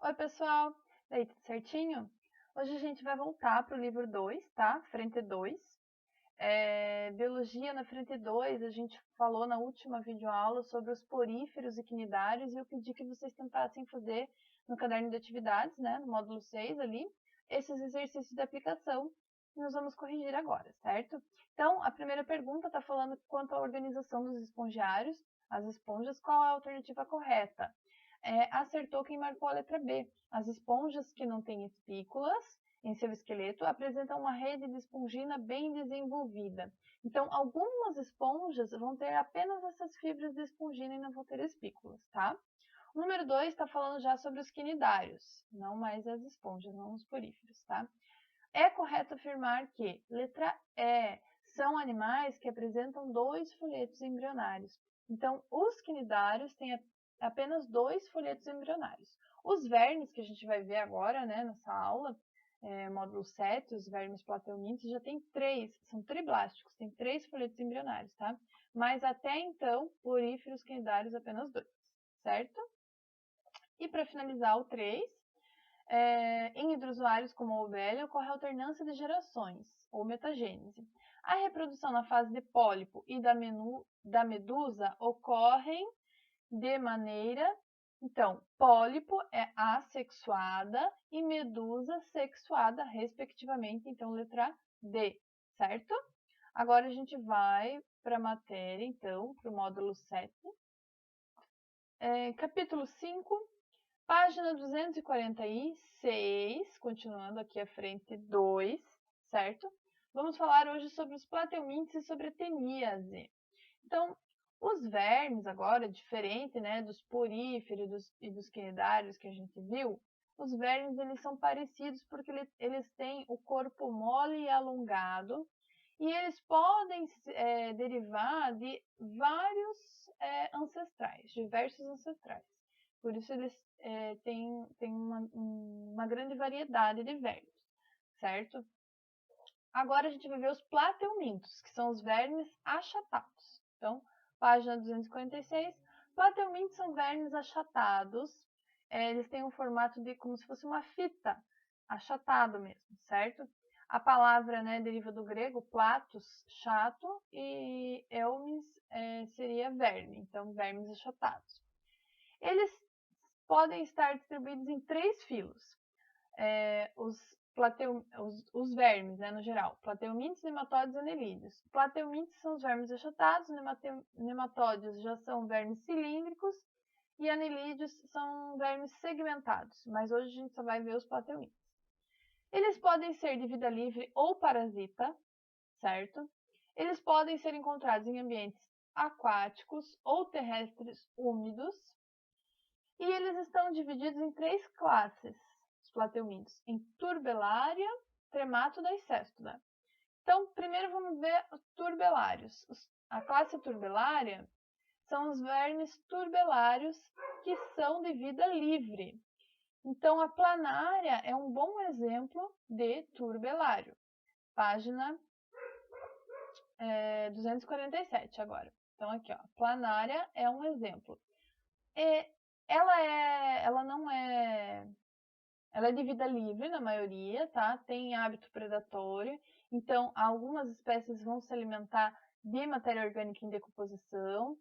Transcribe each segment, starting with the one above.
Oi, pessoal! E aí, tudo certinho? Hoje a gente vai voltar para o livro 2, tá? Frente 2. Biologia na frente 2, a gente falou na última videoaula sobre os poríferos e quinidários e eu pedi que vocês tentassem fazer no caderno de atividades, né? No módulo 6 ali, esses exercícios de aplicação que nós vamos corrigir agora, certo? Então, a primeira pergunta está falando quanto à organização dos espongiários, as esponjas, qual é a alternativa correta? Acertou quem marcou a letra B. As esponjas que não têm espículas em seu esqueleto apresentam uma rede de espongina bem desenvolvida. Então, algumas esponjas vão ter apenas essas fibras de espongina e não vão ter espículas, tá? O número 2 está falando já sobre os quinidários, não mais as esponjas, não os poríferos, tá? É correto afirmar que, letra E, são animais que apresentam 2 folhetos embrionários. Então, os quinidários têm apenas 2 folhetos embrionários. Os vermes, que a gente vai ver agora, né, nessa aula, módulo 7, os vermes plateumintes, já tem 3, são triblásticos, tem 3 folhetos embrionários, tá? Mas até então, poríferos, quinidários, apenas 2, certo? E para finalizar o 3, em hidrozoários como a ovelha, ocorre a alternância de gerações, ou metagênese. A reprodução na fase de pólipo e da medusa ocorrem de maneira... Então, pólipo é assexuada e medusa sexuada, respectivamente. Então, letra D, certo? Agora a gente vai para a matéria, então, para o módulo 7. Capítulo 5, página 246, continuando aqui à frente 2, certo? Vamos falar hoje sobre os plateumintes e sobre a teníase. Então, os vermes agora, diferente, né, dos poríferos e dos quinidários que a gente viu, os vermes eles são parecidos porque eles têm o corpo mole e alongado e eles podem derivar de vários ancestrais, diversos ancestrais. Por isso eles têm uma grande variedade de vermes, certo? Agora a gente vai ver os plateumintos, que são os vermes achatados. Então, página 246, plateumintos são vermes achatados. Eles têm um formato de como se fosse uma fita, achatado mesmo, certo? A palavra, né, deriva do grego platos, chato, e elmis seria verme, então vermes achatados. Eles podem estar distribuídos em 3 filos. Os vermes, né, no geral, plateumintes, nematóides e anelídeos. Plateumintes são os vermes achatados, nematóides já são vermes cilíndricos e anelídeos são vermes segmentados, mas hoje a gente só vai ver os plateumintes. Eles podem ser de vida livre ou parasita, certo? Eles podem ser encontrados em ambientes aquáticos ou terrestres úmidos e eles estão divididos em 3 classes. Plateumintos em turbelária, tremátoda e céstoda. Então, primeiro vamos ver os turbelários. A classe turbelária são os vermes turbelários que são de vida livre. Então, a planária é um bom exemplo de turbelário. Página 247 agora. Então, aqui, ó, planária é um exemplo. Ela é de vida livre na maioria, tá? Tem hábito predatório, então algumas espécies vão se alimentar de matéria orgânica em decomposição.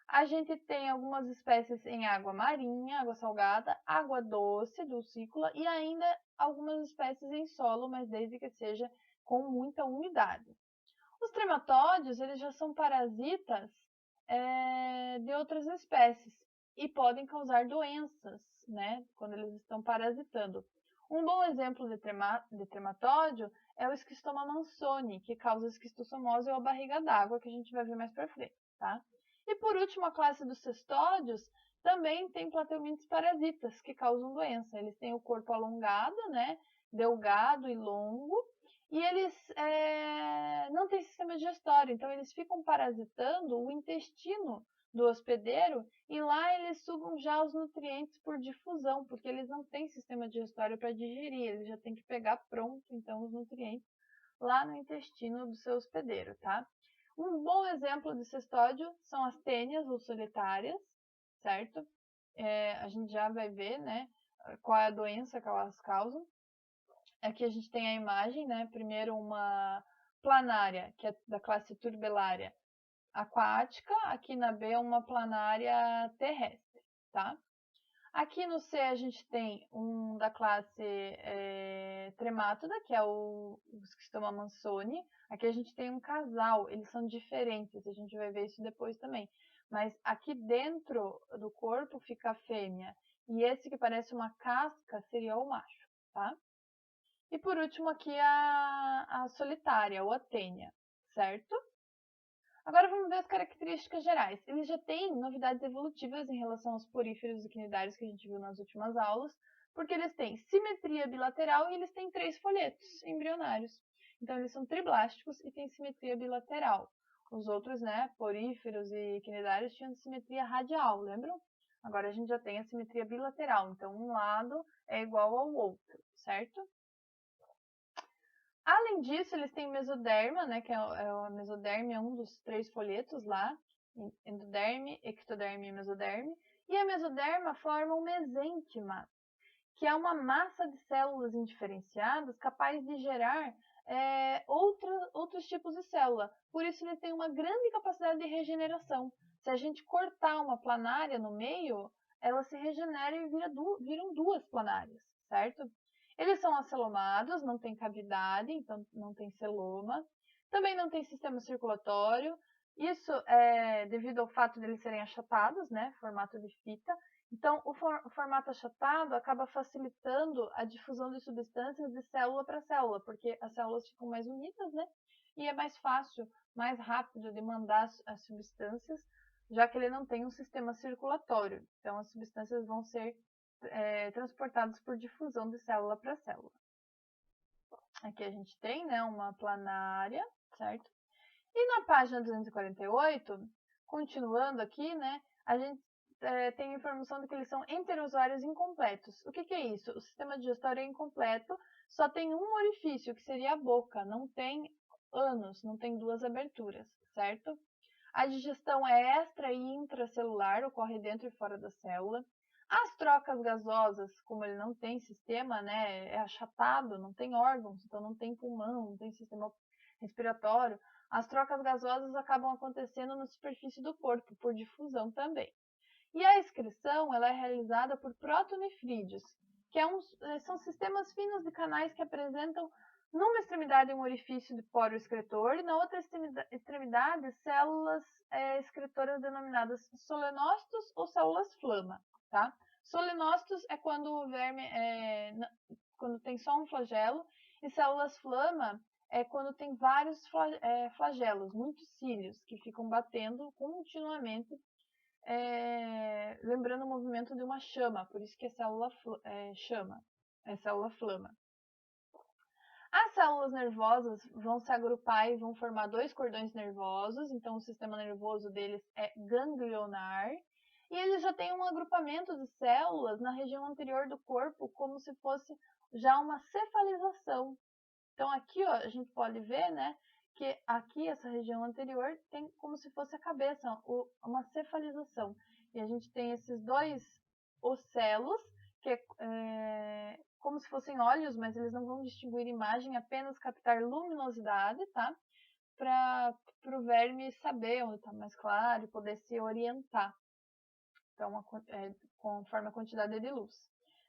A gente tem algumas espécies em água marinha, água salgada, água doce, dulcícola e ainda algumas espécies em solo, mas desde que seja com muita umidade. Os trematóides, eles já são parasitas de outras espécies e podem causar doenças, né, quando eles estão parasitando. Um bom exemplo de trematóide é o Schistoma mansoni, que causa esquistossomose ou a barriga d'água, que a gente vai ver mais para frente, tá? E por último, a classe dos cestódios também tem plateumintes parasitas, que causam doença. Eles têm o corpo alongado, né, delgado e longo, e eles não têm sistema digestório, então eles ficam parasitando o intestino do hospedeiro e lá eles sugam já os nutrientes por difusão, porque eles não têm sistema digestório para digerir, eles já têm que pegar pronto, então, os nutrientes lá no intestino do seu hospedeiro, tá? Um bom exemplo de cestódio são as tênias ou solitárias, certo? A gente já vai ver, né, qual é a doença que elas causam. Aqui a gente tem a imagem, né? Primeiro uma planária, que é da classe turbelária aquática, aqui na B uma planária terrestre, tá? Aqui no C a gente tem um da classe tremátoda, que é o Schistoma mansoni. Aqui a gente tem um casal, eles são diferentes, a gente vai ver isso depois também. Mas aqui dentro do corpo fica a fêmea, e esse que parece uma casca seria o macho, tá? E por último aqui a solitária, ou a tênia, certo? Agora vamos ver as características gerais. Eles já têm novidades evolutivas em relação aos poríferos e quinidários que a gente viu nas últimas aulas, porque eles têm simetria bilateral e eles têm 3 folhetos embrionários. Então eles são triblásticos e têm simetria bilateral. Os outros, né, poríferos e quinidários tinham simetria radial, lembram? Agora a gente já tem a simetria bilateral, então um lado é igual ao outro, certo? Além disso, eles têm mesoderma, né, que o mesoderme é um dos 3 folhetos lá, endoderme, ectoderme e mesoderme. E a mesoderma forma o mesênquima, que é uma massa de células indiferenciadas capaz de gerar outros tipos de célula. Por isso, ele tem uma grande capacidade de regeneração. Se a gente cortar uma planária no meio, ela se regenera e viram 2 planárias, certo? Eles são acelomados, não tem cavidade, então não tem celoma. Também não tem sistema circulatório. Isso é devido ao fato de eles serem achatados, né? Formato de fita. Então, o formato achatado acaba facilitando a difusão de substâncias de célula para célula, porque as células ficam mais unidas, né? E é mais fácil, mais rápido de mandar as substâncias, já que ele não tem um sistema circulatório. Então, as substâncias vão ser transportados por difusão de célula para célula. Aqui a gente tem, né, uma planária, certo? E na página 248, continuando aqui, né, a gente tem a informação de que eles são enterozoários incompletos. O que é isso? O sistema digestório é incompleto, só tem um orifício, que seria a boca, não tem ânus, não tem 2 aberturas, certo? A digestão é extra e intracelular, ocorre dentro e fora da célula. As trocas gasosas, como ele não tem sistema, né, é achatado, não tem órgãos, então não tem pulmão, não tem sistema respiratório, as trocas gasosas acabam acontecendo na superfície do corpo, por difusão também. E a excreção ela é realizada por protonefrídeos, que são sistemas finos de canais que apresentam numa extremidade um orifício de poro excretor e na outra extremidade células excretoras denominadas solenócitos ou células flama. Tá? Solenócitos é quando o verme quando tem só um flagelo, e células flama é quando tem vários flagelos, muitos cílios, que ficam batendo continuamente, lembrando o movimento de uma chama, por isso que é célula chama, é célula flama. As células nervosas vão se agrupar e vão formar 2 cordões nervosos, então o sistema nervoso deles é ganglionar, e eles já têm um agrupamento de células na região anterior do corpo, como se fosse já uma cefalização. Então aqui ó, a gente pode ver, né, que aqui essa região anterior tem como se fosse a cabeça, uma cefalização. E a gente tem esses 2 ocelos, que é como se fossem olhos, mas eles não vão distinguir imagem, apenas captar luminosidade, tá? Para o verme saber onde está mais claro e poder se orientar. Então, conforme a quantidade de luz.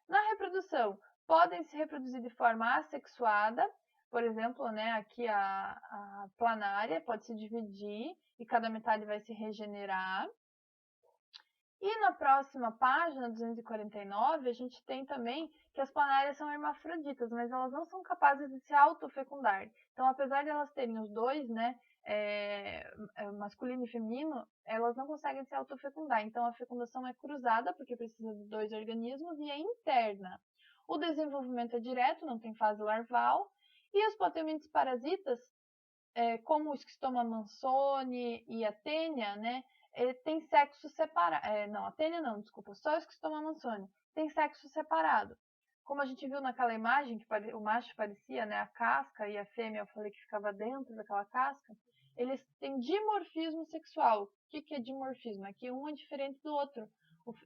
Na reprodução, podem se reproduzir de forma assexuada, por exemplo, né, aqui a planária pode se dividir e cada metade vai se regenerar. E na próxima página, 249, a gente tem também que as planárias são hermafroditas, mas elas não são capazes de se autofecundar. Então, apesar de elas terem os 2, né, masculino e feminino, elas não conseguem se autofecundar. Então, a fecundação é cruzada, porque precisa de 2 organismos, e é interna. O desenvolvimento é direto, não tem fase larval. E os plateumintes parasitas, como o Schistoma mansoni e a tênia, né, tem sexo separado. Não, a tênia não, desculpa, só o Schistoma mansoni tem sexo separado. Como a gente viu naquela imagem, que o macho parecia, né, a casca, e a fêmea eu falei que ficava dentro daquela casca, eles têm dimorfismo sexual. O que é dimorfismo? É que um é diferente do outro.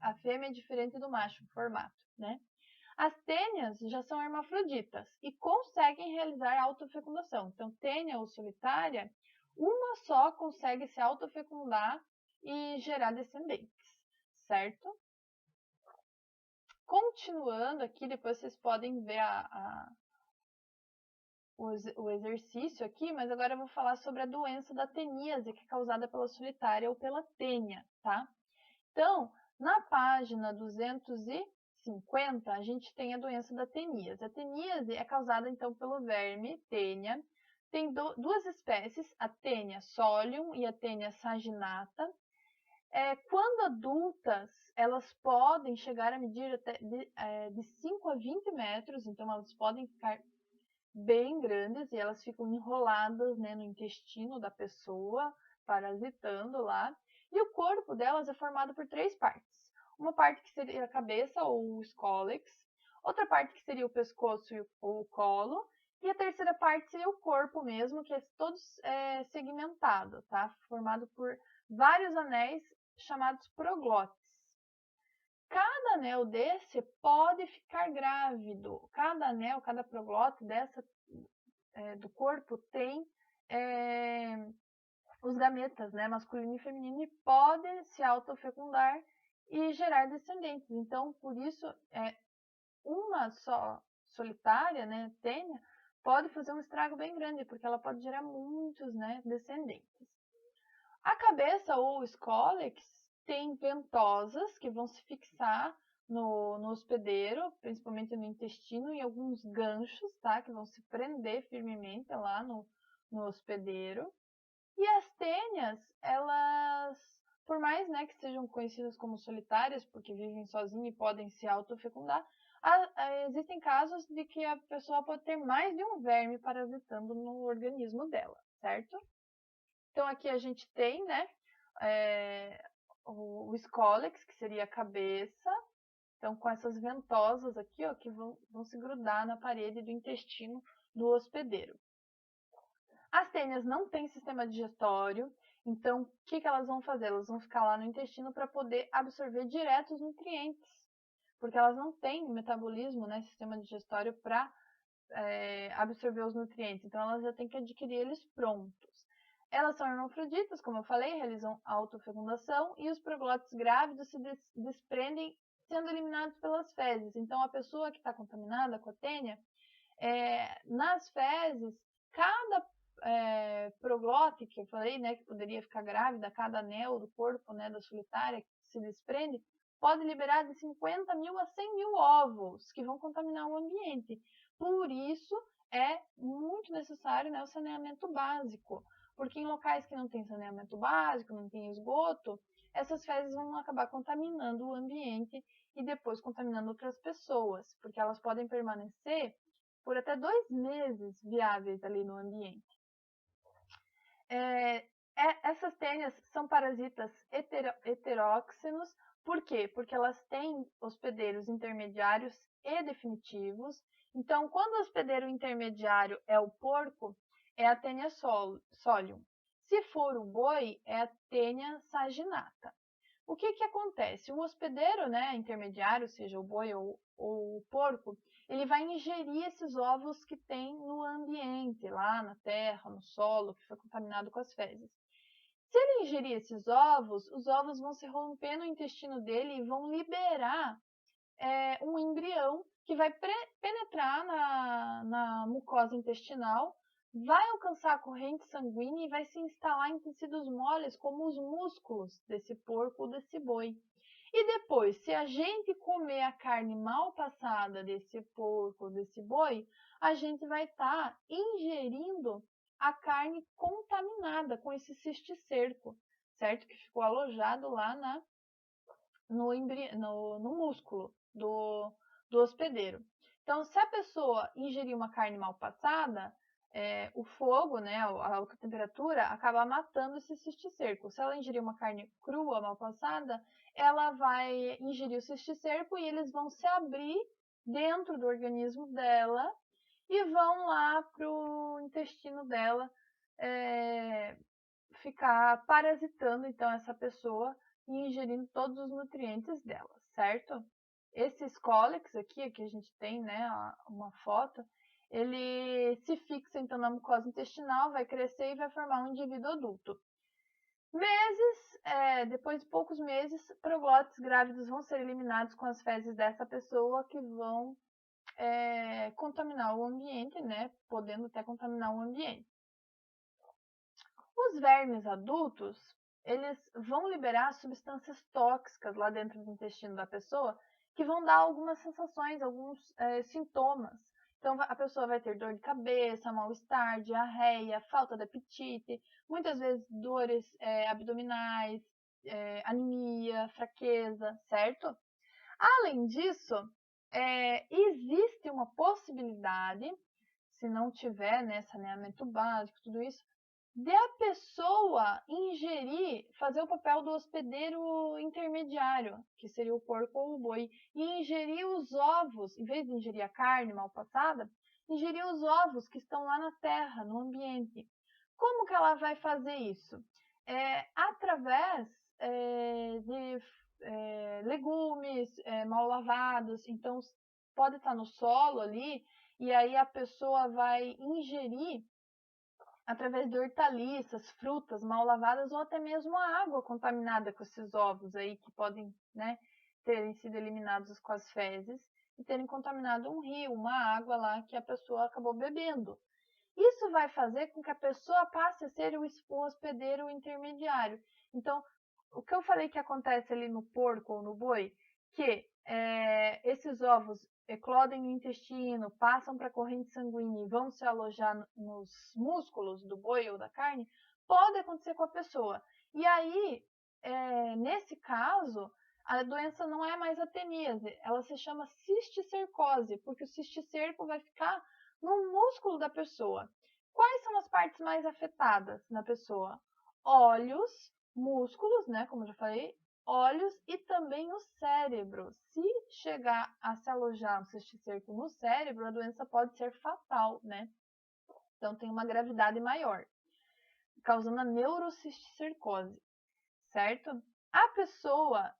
A fêmea é diferente do macho, o formato, né? As tênias já são hermafroditas e conseguem realizar autofecundação. Então, tênia ou solitária, uma só consegue se autofecundar e gerar descendentes, certo? Continuando aqui, depois vocês podem ver o exercício aqui, mas agora eu vou falar sobre a doença da teníase, que é causada pela solitária ou pela tênia, tá? Então, na página 250, a gente tem a doença da teníase. A teníase é causada, então, pelo verme tênia. Tem duas espécies, a tênia solium e a tênia saginata. Quando adultas, elas podem chegar a medir até de 5 a 20 metros, então elas podem ficar bem grandes e elas ficam enroladas, né, no intestino da pessoa, parasitando lá. E o corpo delas é formado por 3 partes. Uma parte que seria a cabeça ou o escólex, outra parte que seria o pescoço ou o colo, e a terceira parte seria o corpo mesmo, que é todo segmentado, tá? Formado por vários anéis chamados proglotes. Cada anel desse pode ficar grávido. Cada anel, cada proglote do corpo tem os gametas, né, masculino e feminino, e podem se autofecundar e gerar descendentes. Então, por isso, uma só solitária, né, tênia, pode fazer um estrago bem grande, porque ela pode gerar muitos, né, descendentes. A cabeça ou escólex tem ventosas que vão se fixar no hospedeiro, principalmente no intestino, e alguns ganchos, tá? Que vão se prender firmemente lá no hospedeiro. E as tênias, elas, por mais, né, que sejam conhecidas como solitárias, porque vivem sozinhas e podem se autofecundar, existem casos de que a pessoa pode ter mais de um verme parasitando no organismo dela, certo? Então, aqui a gente tem, né, o escólex, que seria a cabeça. Então, com essas ventosas aqui, ó, que vão se grudar na parede do intestino do hospedeiro. As tênias não têm sistema digestório, então o que elas vão fazer? Elas vão ficar lá no intestino para poder absorver direto os nutrientes, porque elas não têm metabolismo, né, sistema digestório para absorver os nutrientes, então elas já têm que adquirir eles prontos. Elas são hermafroditas, como eu falei, realizam autofecundação e os proglotes grávidos se desprendem sendo eliminados pelas fezes. Então, a pessoa que está contaminada com a tênia, nas fezes, cada proglote que eu falei, né, que poderia ficar grávida, cada anel do corpo, né, da solitária que se desprende, pode liberar de 50 mil a 100 mil ovos que vão contaminar o ambiente. Por isso, é muito necessário, né, o saneamento básico, porque em locais que não tem saneamento básico, não tem esgoto, essas fezes vão acabar contaminando o ambiente e depois contaminando outras pessoas, porque elas podem permanecer por até 2 meses viáveis ali no ambiente. Essas tênias são parasitas heteróxenos. Por quê? Porque elas têm hospedeiros intermediários e definitivos. Então, quando o hospedeiro intermediário é o porco, é a tênia solium. Se for o boi, é a tênia saginata. O que acontece? O hospedeiro, né, intermediário, seja o boi ou o porco, ele vai ingerir esses ovos que tem no ambiente, lá na terra, no solo, que foi contaminado com as fezes. Se ele ingerir esses ovos, os ovos vão se romper no intestino dele e vão liberar um embrião que vai penetrar na mucosa intestinal, vai alcançar a corrente sanguínea e vai se instalar em tecidos moles, como os músculos desse porco ou desse boi. E depois, se a gente comer a carne mal passada desse porco ou desse boi, a gente vai estar ingerindo a carne contaminada com esse cisticerco, certo? Que ficou alojado lá no músculo do hospedeiro. Então, se a pessoa ingerir uma carne mal passada, o fogo, né, a alta temperatura, acaba matando esse cisticerco. Se ela ingerir uma carne crua, mal passada, ela vai ingerir o cisticerco e eles vão se abrir dentro do organismo dela e vão lá para o intestino dela ficar parasitando, então, essa pessoa e ingerindo todos os nutrientes dela, certo? Esses cólex aqui, que a gente tem, né, uma foto, ele se fixa então na mucosa intestinal, vai crescer e vai formar um indivíduo adulto. Depois de poucos meses, proglótides grávidos vão ser eliminados com as fezes dessa pessoa que vão contaminar o ambiente, né, podendo até contaminar o ambiente. Os vermes adultos, eles vão liberar substâncias tóxicas lá dentro do intestino da pessoa, que vão dar algumas sensações, alguns sintomas. Então, a pessoa vai ter dor de cabeça, mal-estar, diarreia, falta de apetite, muitas vezes dores abdominais, anemia, fraqueza, certo? Além disso, existe uma possibilidade, se não tiver, né, saneamento básico, tudo isso, de a pessoa ingerir, fazer o papel do hospedeiro intermediário, que seria o porco ou o boi, e ingerir os ovos, em vez de ingerir a carne mal passada, ingerir os ovos que estão lá na terra, no ambiente. Como que ela vai fazer isso? Através de legumes mal lavados, então pode estar no solo ali, e aí a pessoa vai ingerir através de hortaliças, frutas mal lavadas ou até mesmo a água contaminada com esses ovos aí que podem, né, terem sido eliminados com as fezes e terem contaminado um rio, uma água lá que a pessoa acabou bebendo. Isso vai fazer com que a pessoa passe a ser o hospedeiro intermediário. Então, o que eu falei que acontece ali no porco ou no boi, que esses ovos eclodem no intestino, passam para a corrente sanguínea e vão se alojar nos músculos do boi ou da carne, pode acontecer com a pessoa. E aí, nesse caso, a doença não é mais ateníase, ela se chama cisticercose, porque o cisticerco vai ficar no músculo da pessoa. Quais são as partes mais afetadas na pessoa? Olhos, músculos, né, como eu já falei, olhos e também o cérebro. Se chegar a se alojar um cisticerco no cérebro, a doença pode ser fatal, né? Então tem uma gravidade maior, causando a neurocisticercose, certo? A pessoa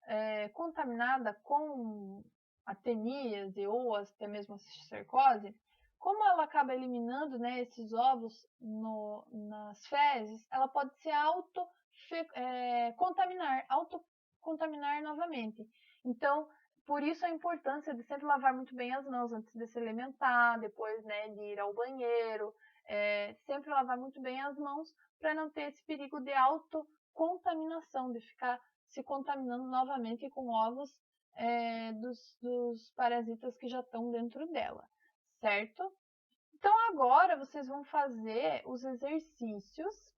contaminada com ateníase ou até mesmo a cisticercose, como ela acaba eliminando, né, esses ovos nas fezes, ela pode se autocontaminar novamente. Então, por isso a importância de sempre lavar muito bem as mãos antes de se alimentar, depois, né, de ir ao banheiro, sempre lavar muito bem as mãos para não ter esse perigo de autocontaminação, de ficar se contaminando novamente com ovos dos parasitas que já estão dentro dela, certo? Então agora vocês vão fazer os exercícios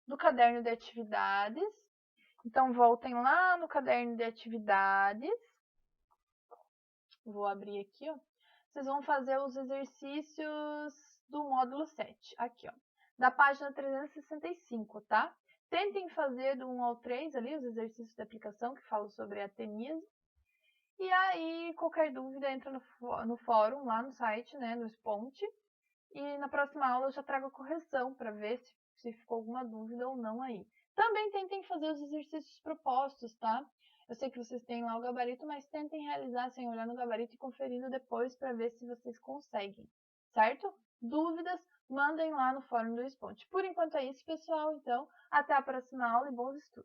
do caderno de atividades. Então voltem lá no caderno de atividades. Vou abrir aqui, ó. Vocês vão fazer os exercícios do módulo 7, aqui, ó, da página 365, tá? Tentem fazer do 1 ao 3 ali, os exercícios de aplicação que falam sobre a ateníase. E aí, qualquer dúvida, entra no fórum, lá no site, né, no Sponte. E na próxima aula eu já trago a correção para ver se ficou alguma dúvida ou não aí. Também tentem fazer os exercícios propostos, tá? Eu sei que vocês têm lá o gabarito, mas tentem realizar sem olhar no gabarito e conferindo depois para ver se vocês conseguem, certo? Dúvidas, mandem lá no fórum do Sponte. Por enquanto é isso, pessoal. Então, até a próxima aula e bons estudos!